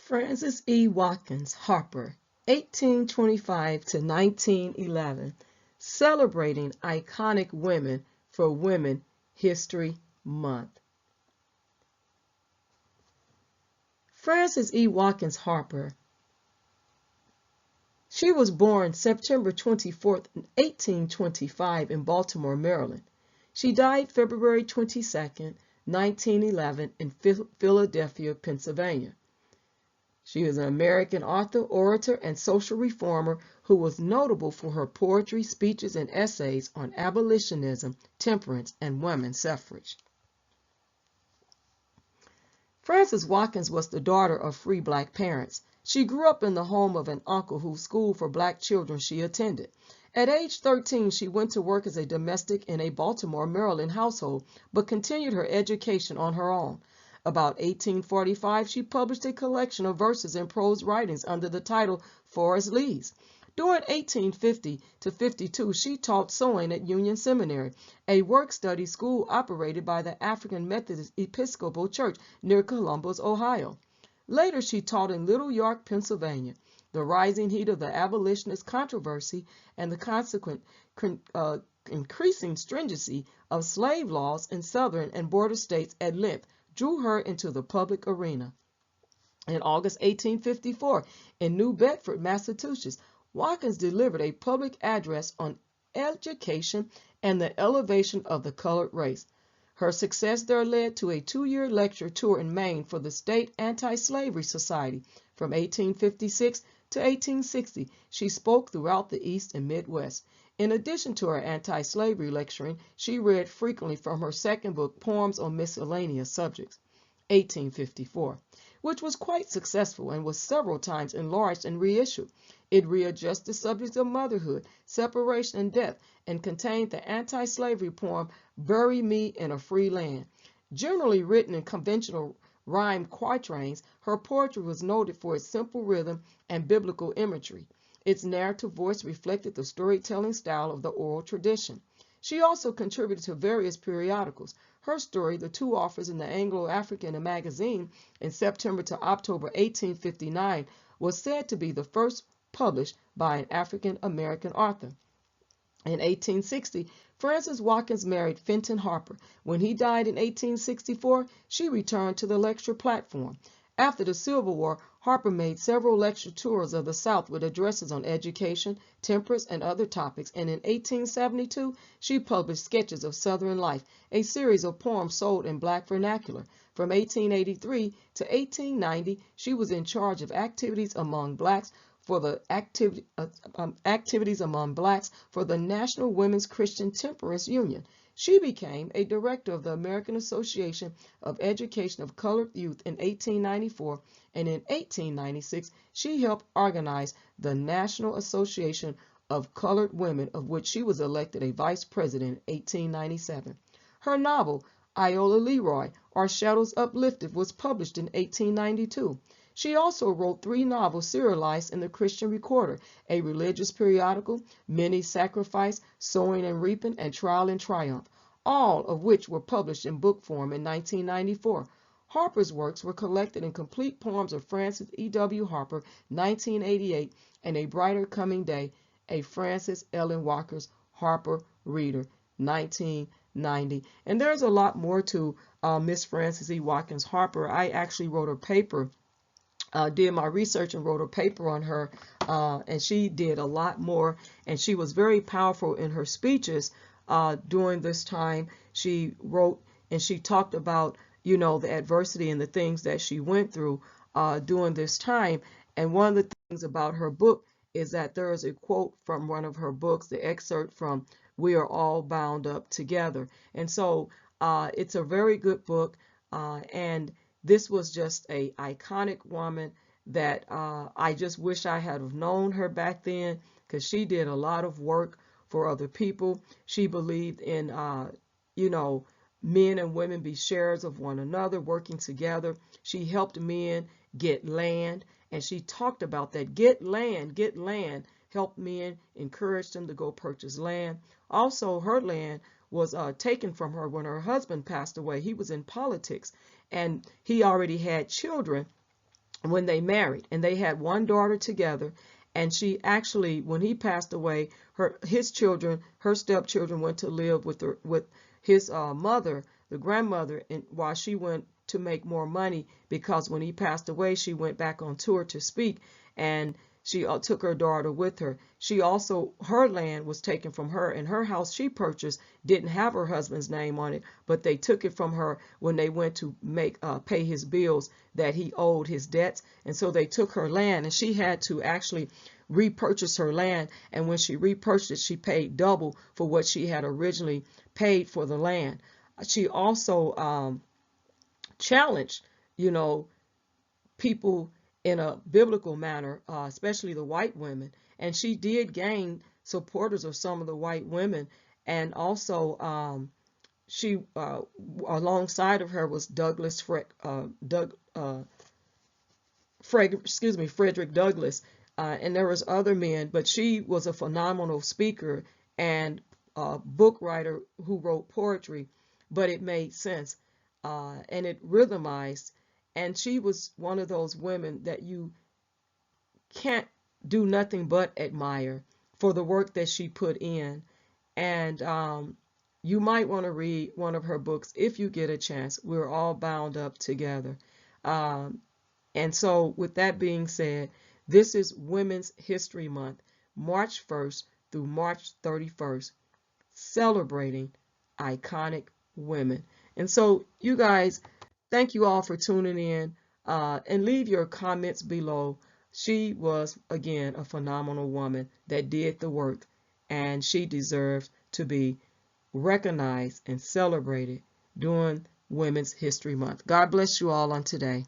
Frances E. Watkins Harper, 1825 to 1911, celebrating iconic women for Women History Month. Frances E. Watkins Harper. She was born September 24, 1825 in Baltimore, Maryland. She died February 22, 1911 in Philadelphia, Pennsylvania. She is an American author, orator, and social reformer who was notable for her poetry, speeches, and essays on abolitionism, temperance, and women's suffrage. Frances Watkins was the daughter of free black parents. She grew up in the home of an uncle whose school for black children she attended. At age 13, she went to work as a domestic in a Baltimore, Maryland household, but continued her education on her own. About 1845, she published a collection of verses and prose writings under the title Forest Leaves. During 1850 to 52, she taught sewing at Union Seminary, a work-study school operated by the African Methodist Episcopal Church near Columbus, Ohio. Later, she taught in Little York, Pennsylvania. The rising heat of the abolitionist controversy and the consequent increasing stringency of slave laws in southern and border states at length drew her into the public arena. In August 1854, in New Bedford, Massachusetts, Watkins delivered a public address on education and the elevation of the colored race. Her success there led to a 2-year lecture tour in Maine for the State Anti-Slavery Society. From 1856 to 1860, she spoke throughout the East and Midwest. In addition to her anti-slavery lecturing, she read frequently from her second book, Poems on Miscellaneous Subjects, 1854, which was quite successful and was several times enlarged and reissued. It readjusted subjects of motherhood, separation, and death, and contained the anti-slavery poem, Bury Me in a Free Land. Generally written in conventional rhyme quatrains, her poetry was noted for its simple rhythm and biblical imagery. Its narrative voice reflected the storytelling style of the oral tradition. She also contributed to various periodicals. Her story, The Two Offers in the Anglo-African magazine, in September to October 1859, was said to be the first published by an African-American author. In 1860, Frances Watkins married Fenton Harper. When he died in 1864, she returned to the lecture platform. After the Civil War, Harper made several lecture tours of the South with addresses on education, temperance, and other topics, and in 1872, she published Sketches of Southern Life, a series of poems sold in black vernacular. From 1883 to 1890, she was in charge of activities among blacks for the National Women's Christian Temperance Union. She became a director of the American Association of Education of Colored Youth in 1894, and in 1896, she helped organize the National Association of Colored Women, of which she was elected a vice president in 1897. Her novel, Iola Leroy, or Shadows Uplifted, was published in 1892. She also wrote 3 novels serialized in the Christian Recorder, a religious periodical, Many Sacrifice, Sowing and Reaping, and Trial and Triumph, all of which were published in book form in 1994. Harper's works were collected in Complete Poems of Frances E. W. Harper, 1988, and A Brighter Coming Day, a Frances Ellen Watkins Harper Reader, 1990. And there's a lot more to Miss Frances E. Watkins Harper. I actually wrote a paper, did my research and wrote a paper on her, and she did a lot more, and she was very powerful in her speeches during this time. She wrote and she talked about, you know, the adversity and the things that she went through during this time. And one of the things about her book is that there is a quote from one of her books, the excerpt from We Are All Bound Up Together. And so it's a very good book, and this was just a iconic woman that I just wish I had have known her back then, because she did a lot of work for other people. She believed in, you know, men and women be sharers of one another, working together. She helped men get land, and she talked about that. Get land, help men, encourage them to go purchase land. Also, her land was taken from her when her husband passed away. He was in politics, and he already had children when they married, and they had one daughter together. And she actually, when he passed away, his children, her stepchildren, went to live with his mother, the grandmother, and while she went to make more money, because when he passed away, she went back on tour to speak, and she took her daughter with her. She also, her land was taken from her, and her house she purchased didn't have her husband's name on it, but they took it from her when they went to pay his bills that he owed his debts. And so they took her land, and she had to actually repurchase her land. And when she repurchased it, she paid double for what she had originally paid for the land. She also challenged, people in a biblical manner, especially the white women. And she did gain supporters of some of the white women. And also, she alongside of her was Frederick Douglass, and there was other men. But she was a phenomenal speaker and book writer who wrote poetry, but it made sense, and it rhythmized. And she was one of those women that you can't do nothing but admire for the work that she put in. And you might want to read one of her books if you get a chance. We're all bound up together. And so with that being said, this is Women's History Month, March 1st through March 31st, celebrating iconic women. And so you guys, thank you all for tuning in, and leave your comments below. She was, again, a phenomenal woman that did the work, and she deserves to be recognized and celebrated during Women's History Month. God bless you all on today.